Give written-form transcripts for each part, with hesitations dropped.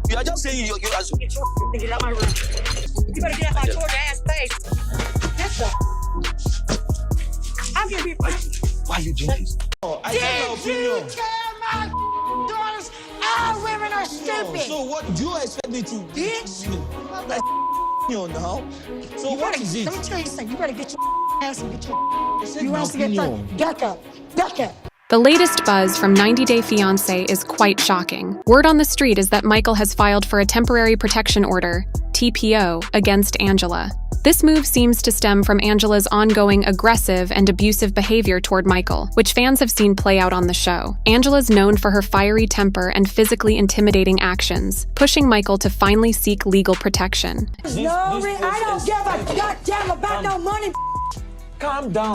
You are just saying you are. Get out my room. You better get out my Georgia ass face. That's I'm gonna be. Why are you doing this? I have Did an you opinion. tell my daughters all women are stupid? So what do you expect me to Bitch. That's now. So You what better, is it? let me tell you something. You better get your ass and get your. said You my ass to get opinion. fucked. Duck up. Duck up. The latest buzz from 90 Day Fiancé is quite shocking. Word on the street is that Michael has filed for a temporary protection order, TPO, against Angela. This move seems to stem from Angela's ongoing aggressive and abusive behavior toward Michael, which fans have seen play out on the show. Angela's known for her fiery temper and physically intimidating actions, pushing Michael to finally seek legal protection. I don't give a goddamn about no money. Calm down.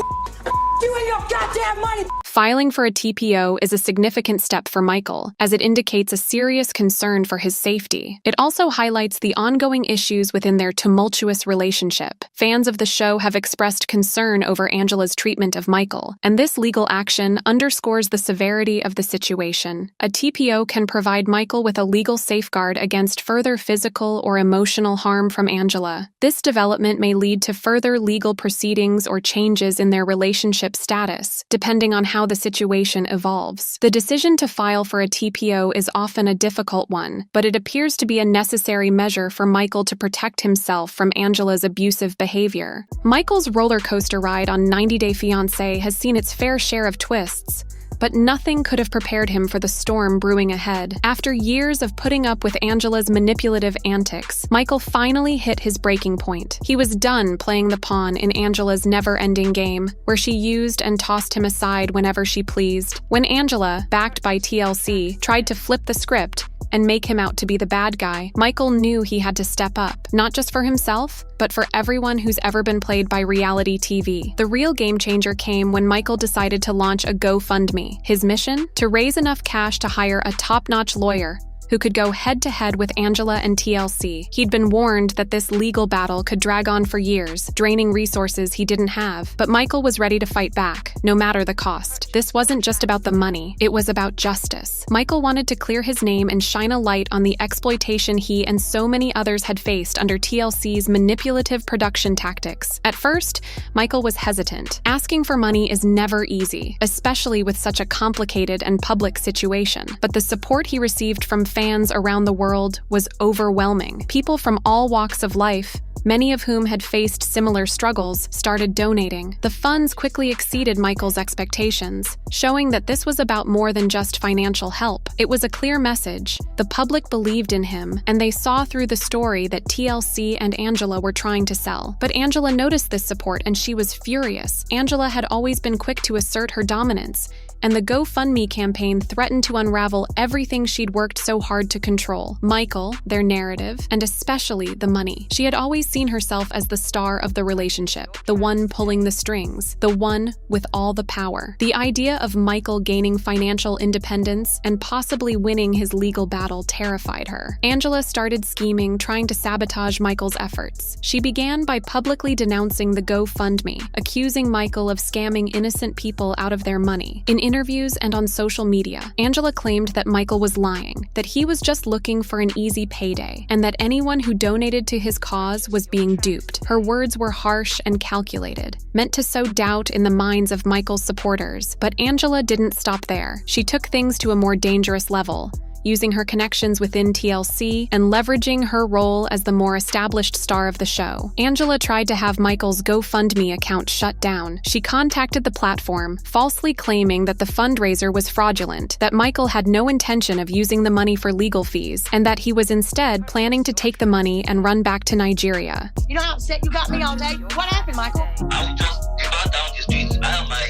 You and your goddamn money. Filing for a TPO is a significant step for Michael, as it indicates a serious concern for his safety. It also highlights the ongoing issues within their tumultuous relationship. Fans of the show have expressed concern over Angela's treatment of Michael, and this legal action underscores the severity of the situation. A TPO can provide Michael with a legal safeguard against further physical or emotional harm from Angela. This development may lead to further legal proceedings or changes in their relationship status, depending on how the situation evolves. The decision to file for a TPO is often a difficult one, but it appears to be a necessary measure for Michael to protect himself from Angela's abusive behavior. Michael's roller coaster ride on 90 Day Fiancé has seen its fair share of twists, but nothing could have prepared him for the storm brewing ahead. After years of putting up with Angela's manipulative antics, Michael finally hit his breaking point. He was done playing the pawn in Angela's never-ending game, where she used and tossed him aside whenever she pleased. When Angela, backed by TLC, tried to flip the script and make him out to be the bad guy, Michael knew he had to step up, not just for himself, but for everyone who's ever been played by reality TV. The real game changer came when Michael decided to launch a GoFundMe. His mission? To raise enough cash to hire a top-notch lawyer who could go head-to-head with Angela and TLC. He'd been warned that this legal battle could drag on for years, draining resources he didn't have. But Michael was ready to fight back, no matter the cost. This wasn't just about the money, it was about justice. Michael wanted to clear his name and shine a light on the exploitation he and so many others had faced under TLC's manipulative production tactics. At first, Michael was hesitant. Asking for money is never easy, especially with such a complicated and public situation. But the support he received from fans around the world was overwhelming. People from all walks of life, many of whom had faced similar struggles, started donating. The funds quickly exceeded Michael's expectations, showing that this was about more than just financial help. It was a clear message. The public believed in him, and they saw through the story that TLC and Angela were trying to sell. But Angela noticed this support, and she was furious. Angela had always been quick to assert her dominance, and the GoFundMe campaign threatened to unravel everything she'd worked so hard to control: Michael, their narrative, and especially the money. She had always seen herself as the star of the relationship, the one pulling the strings, the one with all the power. The idea of Michael gaining financial independence and possibly winning his legal battle terrified her. Angela started scheming, trying to sabotage Michael's efforts. She began by publicly denouncing the GoFundMe, accusing Michael of scamming innocent people out of their money. In interviews and on social media, Angela claimed that Michael was lying, that he was just looking for an easy payday, and that anyone who donated to his cause was being duped. Her words were harsh and calculated, meant to sow doubt in the minds of Michael's supporters. But Angela didn't stop there. She took things to a more dangerous level, using her connections within TLC and leveraging her role as the more established star of the show. Angela tried to have Michael's GoFundMe account shut down. She contacted the platform, falsely claiming that the fundraiser was fraudulent, that Michael had no intention of using the money for legal fees, and that he was instead planning to take the money and run back to Nigeria. You know how upset you got me all day? What happened, Michael? I was just about down the streets. I have my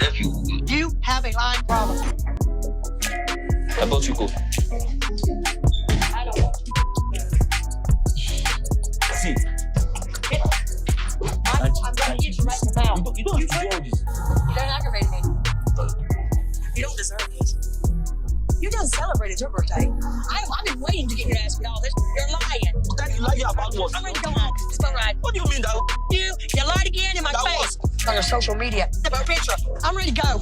nephew. You have a lying problem. How about you go? I don't want See, I'm going to get you right now. you don't have to do all this. You don't aggravate me. You don't deserve this. You just celebrated your birthday. I've been waiting to get your ass with all this. You're lying. Daddy, lying about what? I'm ready to go home. Let's go ride. What do you mean that? You lied again in my That face. On your social media. About picture. I'm ready to go.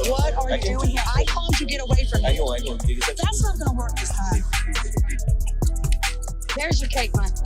What are you doing here? I told you get away from me. I know. That's not going to work this time. There's your cake, Michael.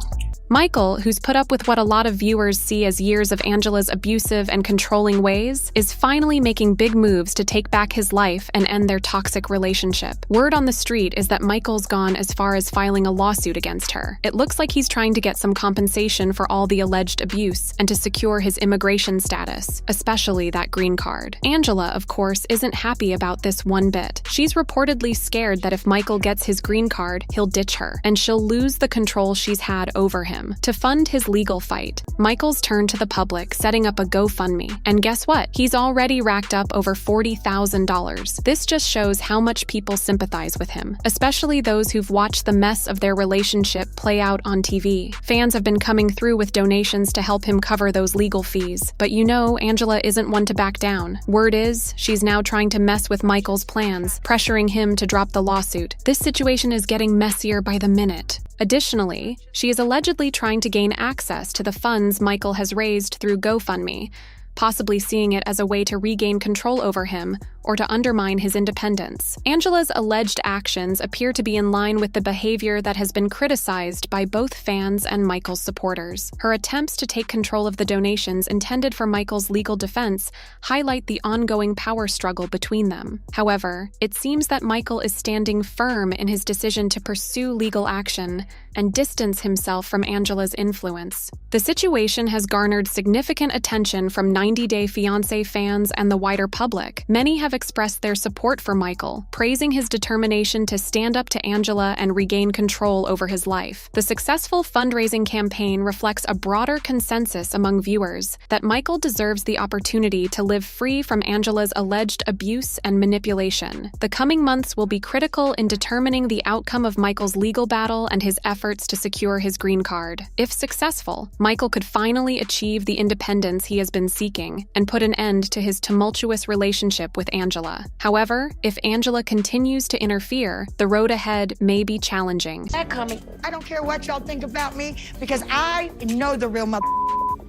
Michael, who's put up with what a lot of viewers see as years of Angela's abusive and controlling ways, is finally making big moves to take back his life and end their toxic relationship. Word on the street is that Michael's gone as far as filing a lawsuit against her. It looks like he's trying to get some compensation for all the alleged abuse and to secure his immigration status, especially that green card. Angela, of course, isn't happy about this one bit. She's reportedly scared that if Michael gets his green card, he'll ditch her, and she'll lose the control she's had over him. To fund his legal fight, Michael's turned to the public, setting up a GoFundMe. And guess what? He's already racked up over $40,000. This just shows how much people sympathize with him, especially those who've watched the mess of their relationship play out on TV. Fans have been coming through with donations to help him cover those legal fees. But you know, Angela isn't one to back down. Word is, she's now trying to mess with Michael's plans, pressuring him to drop the lawsuit. This situation is getting messier by the minute. Additionally, she is allegedly trying to gain access to the funds Michael has raised through GoFundMe, possibly seeing it as a way to regain control over him or to undermine his independence. Angela's alleged actions appear to be in line with the behavior that has been criticized by both fans and Michael's supporters. Her attempts to take control of the donations intended for Michael's legal defense highlight the ongoing power struggle between them. However, it seems that Michael is standing firm in his decision to pursue legal action and distance himself from Angela's influence. The situation has garnered significant attention from 90 Day Fiancé fans and the wider public. Many have expressed their support for Michael, praising his determination to stand up to Angela and regain control over his life. The successful fundraising campaign reflects a broader consensus among viewers that Michael deserves the opportunity to live free from Angela's alleged abuse and manipulation. The coming months will be critical in determining the outcome of Michael's legal battle and his efforts to secure his green card. If successful, Michael could finally achieve the independence he has been seeking and put an end to his tumultuous relationship with Angela. However, if Angela continues to interfere, the road ahead may be challenging. That coming. I don't care what y'all think about me because I know the real mother.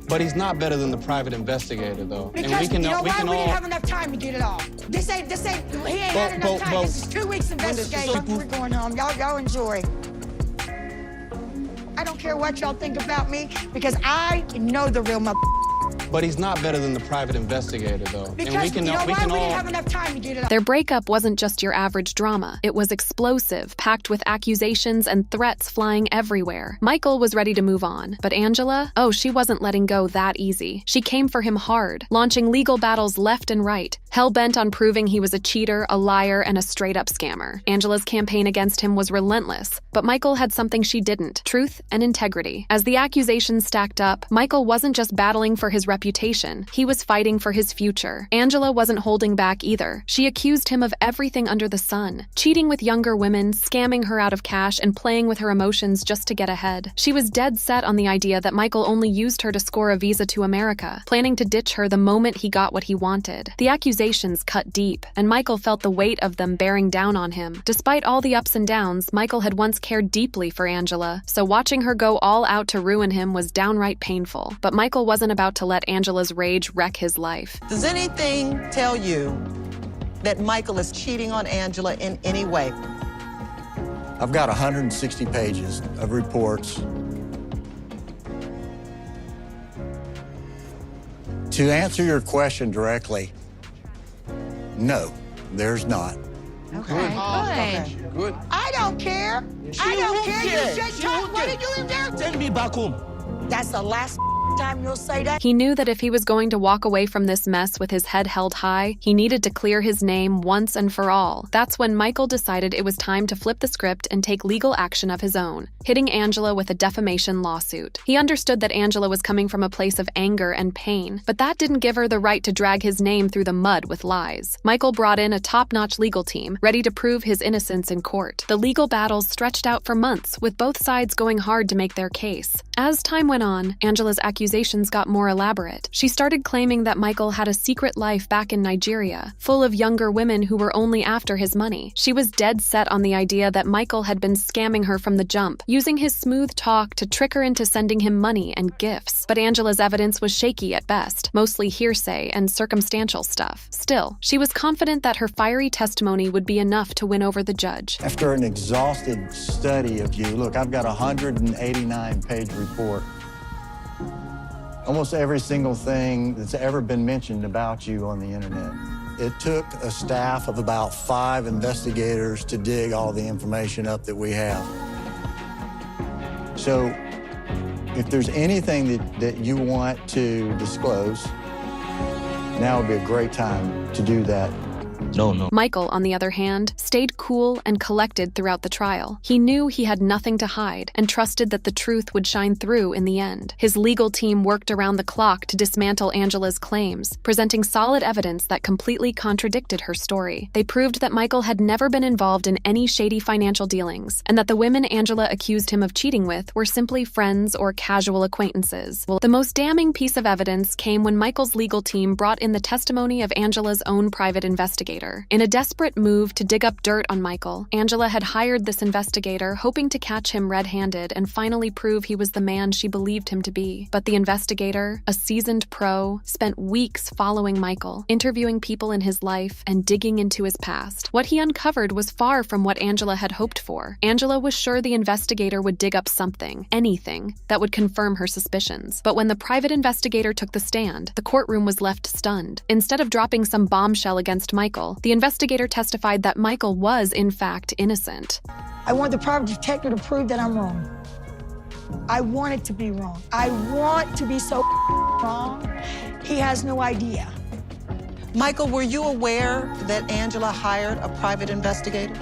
But he's not better than the private investigator, though. Because and we can you know we why? can We all. didn't have enough time to get it all. He ain't had enough time. This is 2 weeks investigation. We're going home. Y'all enjoy. I don't care what y'all think about me because I know the real mother. But he's not better than the private investigator, though. Because and we can you know we why? can We all. didn't have enough time to get it all. Their breakup wasn't just your average drama. It was explosive, packed with accusations and threats flying everywhere. Michael was ready to move on, but Angela? Oh, she wasn't letting go that easy. She came for him hard, launching legal battles left and right, hell-bent on proving he was a cheater, a liar, and a straight-up scammer. Angela's campaign against him was relentless, but Michael had something she didn't: truth and integrity. As the accusations stacked up, Michael wasn't just battling for his reputation. He was fighting for his future. Angela wasn't holding back either. She accused him of everything under the sun: cheating with younger women, scamming her out of cash, and playing with her emotions just to get ahead. She was dead set on the idea that Michael only used her to score a visa to America, planning to ditch her the moment he got what he wanted. The accusations cut deep, and Michael felt the weight of them bearing down on him. Despite all the ups and downs, Michael had once cared deeply for Angela, so watching her go all out to ruin him was downright painful. But Michael wasn't about to let Angela's rage wreck his life. Does anything tell you that Michael is cheating on Angela in any way? I've got 160 pages of reports. To answer your question directly, no, there's not. Okay. Good. I don't care. I don't care. You said talk. What did you do? Send me back home. That's the last time you'll say that. He knew that if he was going to walk away from this mess with his head held high, he needed to clear his name once and for all. That's when Michael decided it was time to flip the script and take legal action of his own, hitting Angela with a defamation lawsuit. He understood that Angela was coming from a place of anger and pain, but that didn't give her the right to drag his name through the mud with lies. Michael brought in a top-notch legal team, ready to prove his innocence in court. The legal battles stretched out for months, with both sides going hard to make their case. As time went on, Angela's accusations got more elaborate. She started claiming that Michael had a secret life back in Nigeria, full of younger women who were only after his money. She was dead set on the idea that Michael had been scamming her from the jump, using his smooth talk to trick her into sending him money and gifts. But Angela's evidence was shaky at best, mostly hearsay and circumstantial stuff. Still, she was confident that her fiery testimony would be enough to win over the judge. After an exhaustive study of you, look, I've got a 189-page report. Almost every single thing that's ever been mentioned about you on the internet. It took a staff of about 5 investigators to dig all the information up that we have. So if there's anything that you want to disclose, now would be a great time to do that. No. Michael, on the other hand, stayed cool and collected throughout the trial. He knew he had nothing to hide and trusted that the truth would shine through in the end. His legal team worked around the clock to dismantle Angela's claims, presenting solid evidence that completely contradicted her story. They proved that Michael had never been involved in any shady financial dealings, and that the women Angela accused him of cheating with were simply friends or casual acquaintances. The most damning piece of evidence came when Michael's legal team brought in the testimony of Angela's own private investigator. In a desperate move to dig up dirt on Michael, Angela had hired this investigator, hoping to catch him red-handed and finally prove he was the man she believed him to be. But the investigator, a seasoned pro, spent weeks following Michael, interviewing people in his life and digging into his past. What he uncovered was far from what Angela had hoped for. Angela was sure the investigator would dig up something, anything, that would confirm her suspicions. But when the private investigator took the stand, the courtroom was left stunned. Instead of dropping some bombshell against Michael, the investigator testified that Michael was, in fact, innocent. I want the private detective to prove that I'm wrong. I want it to be wrong. I want to be so wrong. He has no idea. Michael, were you aware that Angela hired a private investigator?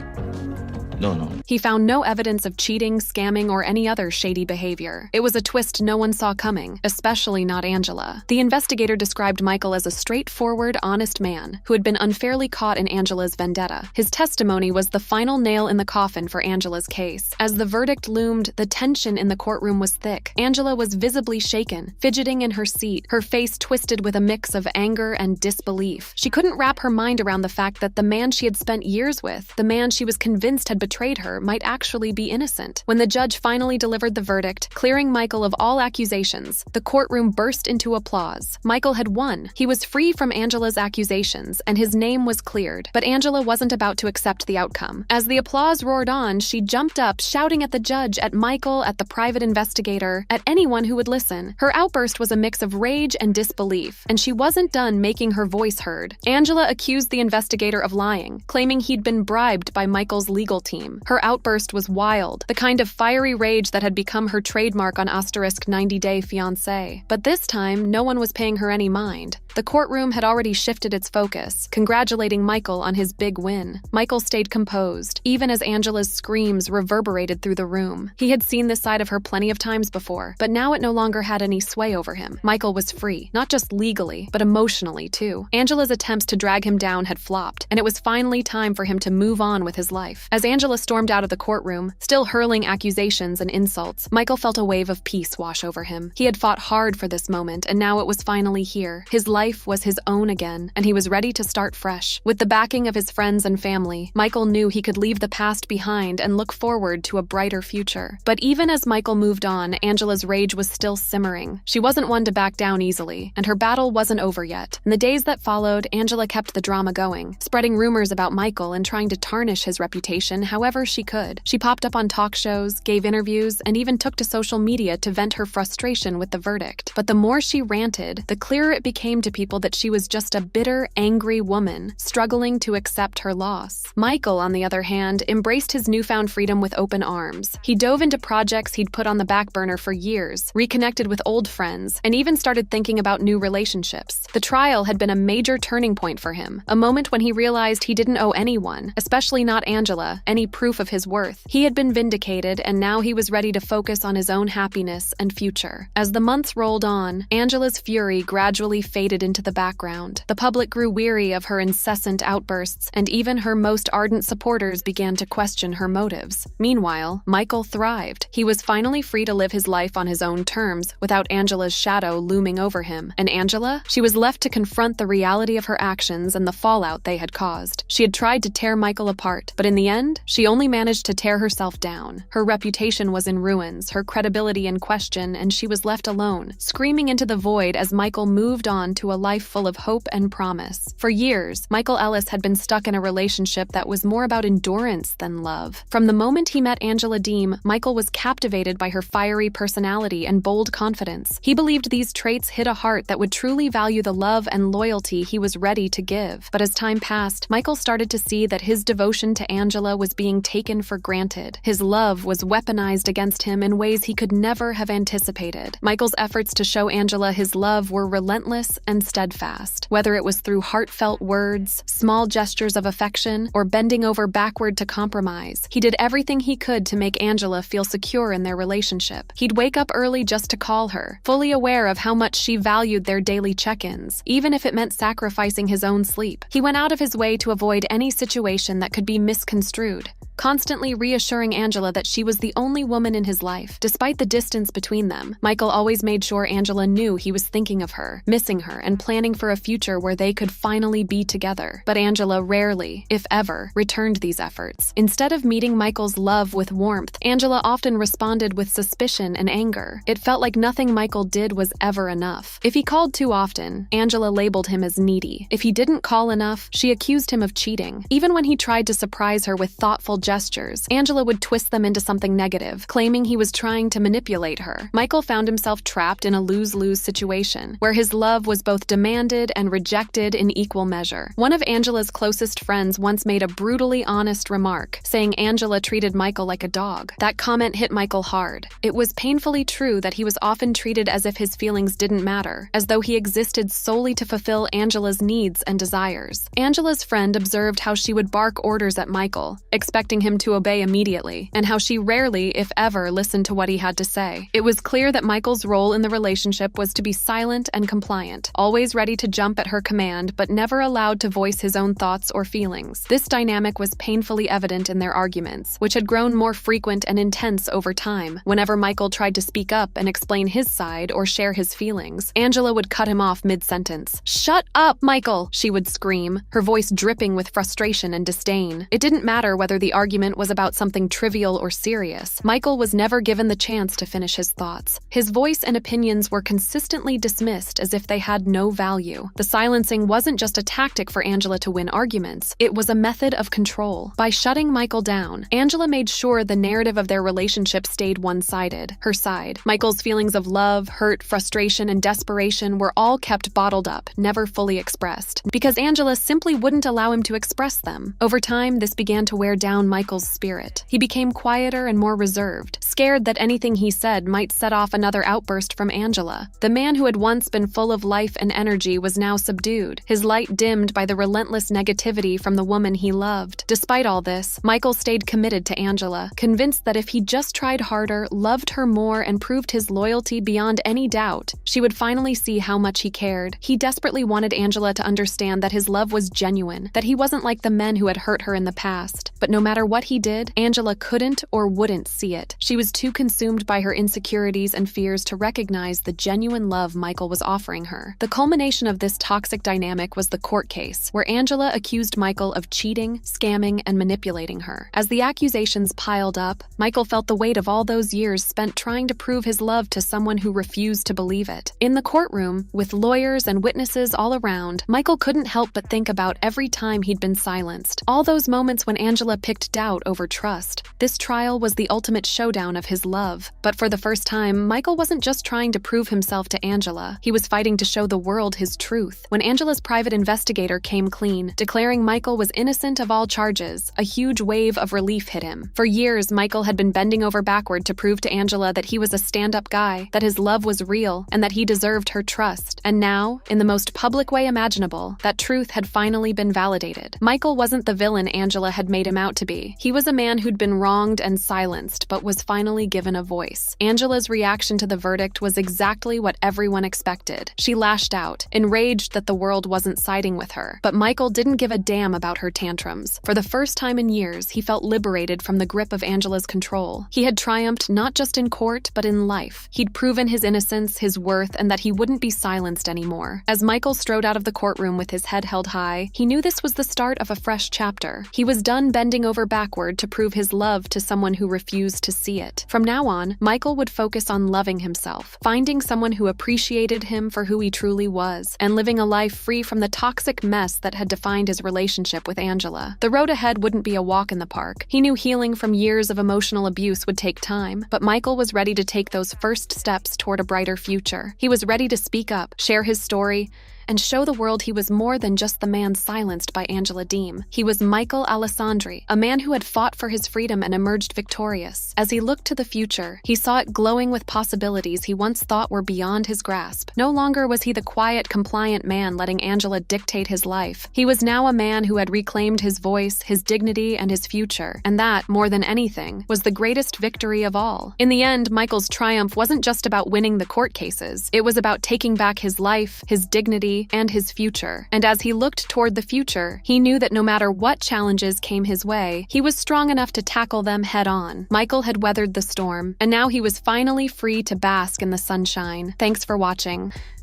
No. He found no evidence of cheating, scamming, or any other shady behavior. It was a twist no one saw coming, especially not Angela. The investigator described Michael as a straightforward, honest man who had been unfairly caught in Angela's vendetta. His testimony was the final nail in the coffin for Angela's case. As the verdict loomed, the tension in the courtroom was thick. Angela was visibly shaken, fidgeting in her seat, her face twisted with a mix of anger and disbelief. She couldn't wrap her mind around the fact that the man she had spent years with, the man she was convinced had betrayed her, might actually be innocent. When the judge finally delivered the verdict, clearing Michael of all accusations, the courtroom burst into applause. Michael had won. He was free from Angela's accusations, and his name was cleared. But Angela wasn't about to accept the outcome. As the applause roared on, she jumped up, shouting at the judge, at Michael, at the private investigator, at anyone who would listen. Her outburst was a mix of rage and disbelief, and she wasn't done making her voice heard. Angela accused the investigator of lying, claiming he'd been bribed by Michael's legal team. Her outburst was wild, the kind of fiery rage that had become her trademark on Asterisk 90 Day Fiancé. But this time, no one was paying her any mind. The courtroom had already shifted its focus, congratulating Michael on his big win. Michael stayed composed, even as Angela's screams reverberated through the room. He had seen this side of her plenty of times before, but now it no longer had any sway over him. Michael was free, not just legally, but emotionally too. Angela's attempts to drag him down had flopped, and it was finally time for him to move on with his life. As Angela stormed out of the courtroom, still hurling accusations and insults, Michael felt a wave of peace wash over him. He had fought hard for this moment, and now it was finally here. His life was his own again, and he was ready to start fresh. With the backing of his friends and family, Michael knew he could leave the past behind and look forward to a brighter future. But even as Michael moved on, Angela's rage was still simmering. She wasn't one to back down easily, and her battle wasn't over yet. In the days that followed, Angela kept the drama going, spreading rumors about Michael and trying to tarnish his reputation however she could. She popped up on talk shows, gave interviews, and even took to social media to vent her frustration with the verdict. But the more she ranted, the clearer it became to people that she was just a bitter, angry woman, struggling to accept her loss. Michael, on the other hand, embraced his newfound freedom with open arms. He dove into projects he'd put on the back burner for years, reconnected with old friends, and even started thinking about new relationships. The trial had been a major turning point for him, a moment when he realized he didn't owe anyone, especially not Angela, any any proof of his worth. He had been vindicated, and now he was ready to focus on his own happiness and future. As the months rolled on, Angela's fury gradually faded into the background. The public grew weary of her incessant outbursts, and even her most ardent supporters began to question her motives. Meanwhile, Michael thrived. He was finally free to live his life on his own terms, without Angela's shadow looming over him. And Angela? She was left to confront the reality of her actions and the fallout they had caused. She had tried to tear Michael apart, but in the end, she only managed to tear herself down. Her reputation was in ruins, her credibility in question, and she was left alone, screaming into the void as Michael moved on to a life full of hope and promise. For years, Michael Ellis had been stuck in a relationship that was more about endurance than love. From the moment he met Angela Deem, Michael was captivated by her fiery personality and bold confidence. He believed these traits hid a heart that would truly value the love and loyalty he was ready to give. But as time passed, Michael started to see that his devotion to Angela was being taken for granted. His love was weaponized against him in ways he could never have anticipated. Michael's efforts to show Angela his love were relentless and steadfast. Whether it was through heartfelt words, small gestures of affection, or bending over backward to compromise, he did everything he could to make Angela feel secure in their relationship. He'd wake up early just to call her, fully aware of how much she valued their daily check-ins, even if it meant sacrificing his own sleep. He went out of his way to avoid any situation that could be misconstrued, constantly reassuring Angela that she was the only woman in his life. Despite the distance between them, Michael always made sure Angela knew he was thinking of her, missing her, and planning for a future where they could finally be together. But Angela rarely, if ever, returned these efforts. Instead of meeting Michael's love with warmth, Angela often responded with suspicion and anger. It felt like nothing Michael did was ever enough. If he called too often, Angela labeled him as needy. If he didn't call enough, she accused him of cheating. Even when he tried to surprise her with thoughtful gestures, Angela would twist them into something negative, claiming he was trying to manipulate her. Michael found himself trapped in a lose-lose situation, where his love was both demanded and rejected in equal measure. One of Angela's closest friends once made a brutally honest remark, saying Angela treated Michael like a dog. That comment hit Michael hard. It was painfully true that he was often treated as if his feelings didn't matter, as though he existed solely to fulfill Angela's needs and desires. Angela's friend observed how she would bark orders at Michael, expecting him to obey immediately, and how she rarely, if ever, listened to what he had to say. It was clear that Michael's role in the relationship was to be silent and compliant, always ready to jump at her command, but never allowed to voice his own thoughts or feelings. This dynamic was painfully evident in their arguments, which had grown more frequent and intense over time. Whenever Michael tried to speak up and explain his side or share his feelings, Angela would cut him off mid-sentence. "Shut up, Michael!" she would scream, her voice dripping with frustration and disdain. It didn't matter whether the argument was about something trivial or serious. Michael was never given the chance to finish his thoughts. His voice and opinions were consistently dismissed as if they had no value. The silencing wasn't just a tactic for Angela to win arguments, it was a method of control. By shutting Michael down, Angela made sure the narrative of their relationship stayed one-sided, her side. Michael's feelings of love, hurt, frustration, and desperation were all kept bottled up, never fully expressed, because Angela simply wouldn't allow him to express them. Over time, this began to wear down Michael's spirit. He became quieter and more reserved, scared that anything he said might set off another outburst from Angela. The man who had once been full of life and energy was now subdued, his light dimmed by the relentless negativity from the woman he loved. Despite all this, Michael stayed committed to Angela, convinced that if he just tried harder, loved her more, and proved his loyalty beyond any doubt, she would finally see how much he cared. He desperately wanted Angela to understand that his love was genuine, that he wasn't like the men who had hurt her in the past. But no matter what he did, Angela couldn't or wouldn't see it. She was too consumed by her insecurities and fears to recognize the genuine love Michael was offering her. The culmination of this toxic dynamic was the court case, where Angela accused Michael of cheating, scamming, and manipulating her. As the accusations piled up, Michael felt the weight of all those years spent trying to prove his love to someone who refused to believe it. In the courtroom, with lawyers and witnesses all around, Michael couldn't help but think about every time he'd been silenced. All those moments when Angela picked doubt over trust. This trial was the ultimate showdown breakdown of his love. But for the first time, Michael wasn't just trying to prove himself to Angela. He was fighting to show the world his truth. When Angela's private investigator came clean, declaring Michael was innocent of all charges, a huge wave of relief hit him. For years, Michael had been bending over backward to prove to Angela that he was a stand-up guy, that his love was real, and that he deserved her trust. And now, in the most public way imaginable, that truth had finally been validated. Michael wasn't the villain Angela had made him out to be. He was a man who'd been wronged and silenced, but was finally given a voice. Angela's reaction to the verdict was exactly what everyone expected. She lashed out, enraged that the world wasn't siding with her. But Michael didn't give a damn about her tantrums. For the first time in years, he felt liberated from the grip of Angela's control. He had triumphed not just in court, but in life. He'd proven his innocence, his worth, and that he wouldn't be silenced anymore. As Michael strode out of the courtroom with his head held high, he knew this was the start of a fresh chapter. He was done bending over backward to prove his love to someone who refused to see it. From now on, Michael would focus on loving himself, finding someone who appreciated him for who he truly was, and living a life free from the toxic mess that had defined his relationship with Angela. The road ahead wouldn't be a walk in the park. He knew healing from years of emotional abuse would take time, but Michael was ready to take those first steps toward a brighter future. He was ready to speak up, share his story, and show the world he was more than just the man silenced by Angela Deem. He was Michael Alessandri, a man who had fought for his freedom and emerged victorious. As he looked to the future, he saw it glowing with possibilities he once thought were beyond his grasp. No longer was he the quiet, compliant man letting Angela dictate his life. He was now a man who had reclaimed his voice, his dignity, and his future. And that, more than anything, was the greatest victory of all. In the end, Michael's triumph wasn't just about winning the court cases. It was about taking back his life, his dignity, and his future. And as he looked toward the future, he knew that no matter what challenges came his way, he was strong enough to tackle them head on. Michael had weathered the storm, and now he was finally free to bask in the sunshine. Thanks for watching.